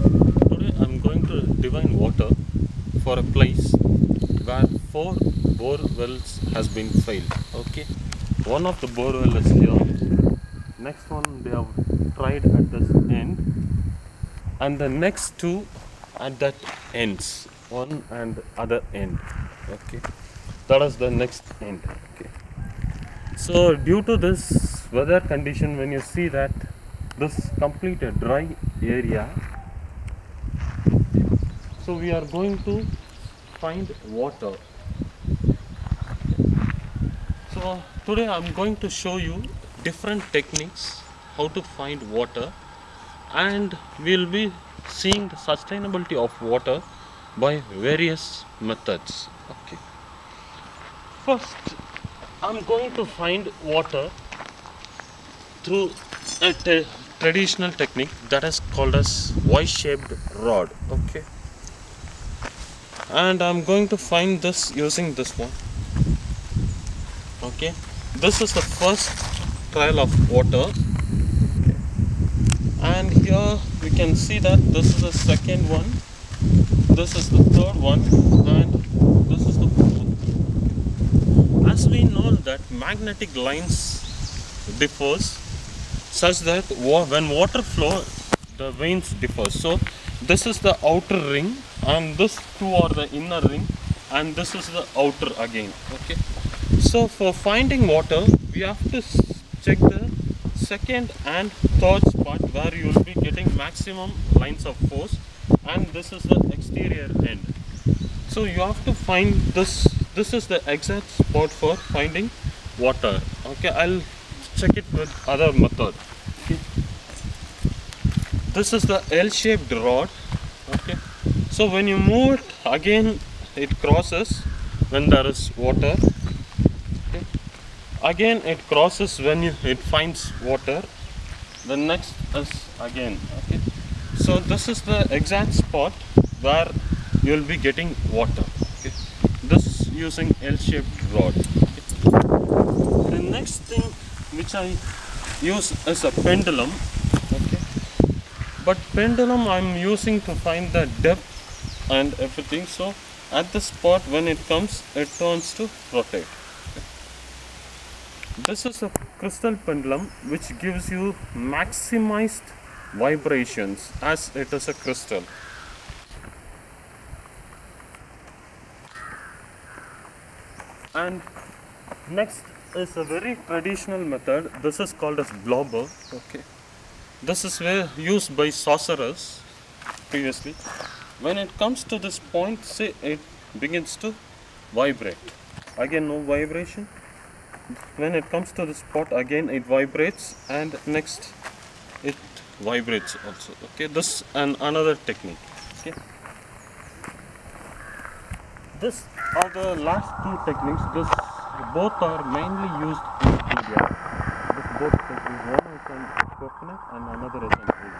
Today I'm going to divine water for a place where 4 bore wells has been failed. Okay, one of the bore well is here. Next one they have tried at this end, and the next two at that ends, one and other end. Okay, that is the next end. Okay, so due to this weather condition, when you see that this complete a dry area, so we are going to find water. So today I'm going to show you different techniques how to find water, and we'll be seeing the sustainability of water by various methods. Okay, first I'm going to find water through a traditional technique that is called as Y-shaped rod. Okay, and I'm going to find this using this one. Okay, this is the first trial of water, and here we can see that this is the second one, this is the third one, and this is the fourth. As we know that magnetic lines differs such that when water flow the veins differ. So this is the outer ring, and this two are the inner ring, and this is the outer again. Okay, so for finding water we have to check the second and third spot where you will be getting maximum lines of force, and this is the exterior end. So you have to find this is the exact spot for finding water. Okay, I'll check it with other method. Okay, this is the L-shaped rod. Okay, so when you move it again, it crosses when there is water. Okay, again it crosses when it finds water. The next is again. Okay, so this is the exact spot where you will be getting water. Okay, this using L-shaped rod. Okay. The next thing which I use is a pendulum. Okay, but pendulum I'm using to find the depth and everything. So at the spot when it comes, it turns to rotate. Okay. This is a crystal pendulum which gives you maximized vibrations as it is a crystal. And next is a very traditional method. This is called as blobber. Okay, this is used by sorcerers previously. When it comes to this point, say it begins to vibrate. Again no vibration. When it comes to the spot, again it vibrates, and next it vibrates also. Okay, this and another technique. Okay, this are the last two techniques. This both are mainly used in India. This both techniques, one is on coconut and another is on tree.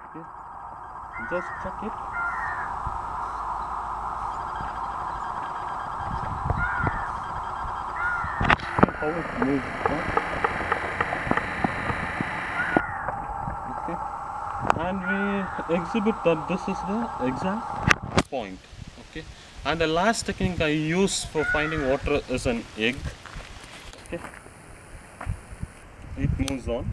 Okay, just check it. How it moves. Okay, and we exhibit that this is the exact point. Okay, and the last technique I use for finding water is an egg. Okay, it moves on.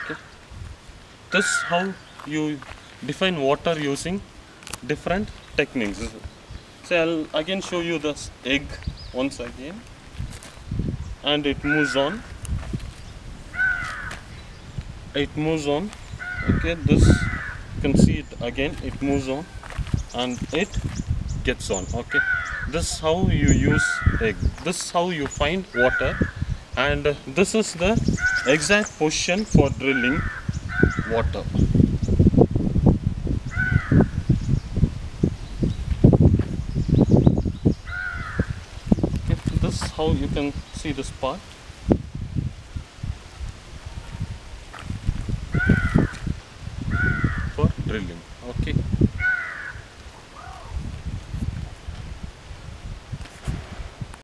Okay, this is how you define water using different techniques. So I'll again show you this egg once again, and it moves on. It moves on. Okay, this you can see it again. It moves on, and it gets on. Okay, this is how you use egg. This is how you find water, and this is the exact position for drilling water. Okay, this is how you can see this part. For drilling.